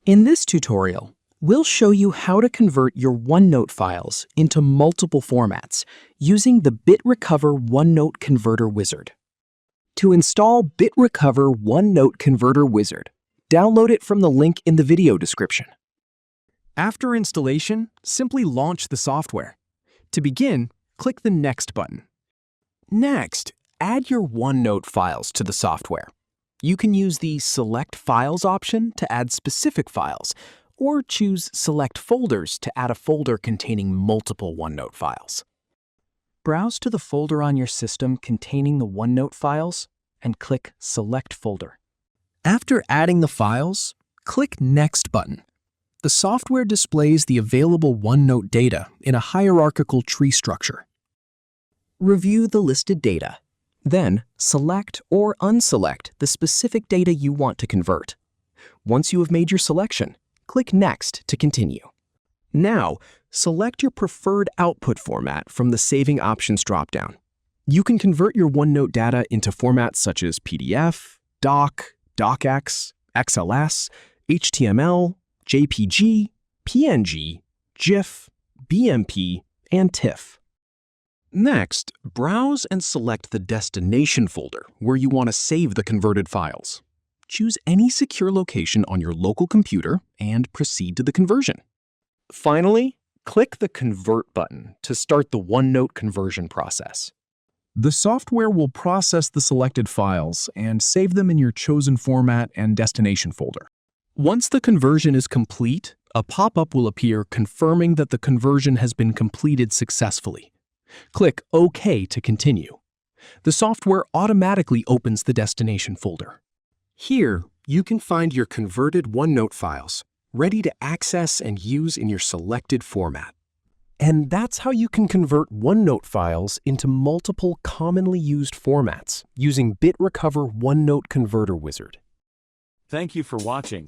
In this tutorial, we'll show you how to convert your OneNote files into multiple formats using the BitRecover OneNote Converter Wizard. To install BitRecover OneNote Converter Wizard, download it from the link in the video description. After installation, simply launch the software. To begin, click the Next button. Next, add your OneNote files to the software. You can use the Select Files option to add specific files, or choose Select Folders to add a folder containing multiple OneNote files. Browse to the folder on your system containing the OneNote files and click Select Folder. After adding the files, click Next button. The software displays the available OneNote data in a hierarchical tree structure. Review the listed data. Then, select or unselect the specific data you want to convert. Once you have made your selection, click Next to continue. Now, select your preferred output format from the Saving Options dropdown. You can convert your OneNote data into formats such as PDF, Doc, DocX, XLS, HTML, JPG, PNG, GIF, BMP, and TIFF. Next, browse and select the destination folder where you want to save the converted files. Choose any secure location on your local computer and proceed to the conversion. Finally, click the Convert button to start the OneNote conversion process. The software will process the selected files and save them in your chosen format and destination folder. Once the conversion is complete, a pop-up will appear confirming that the conversion has been completed successfully. Click OK to continue. The software automatically opens the destination folder. Here, you can find your converted OneNote files, ready to access and use in your selected format. And that's how you can convert OneNote files into multiple commonly used formats using BitRecover OneNote Converter Wizard. Thank you for watching.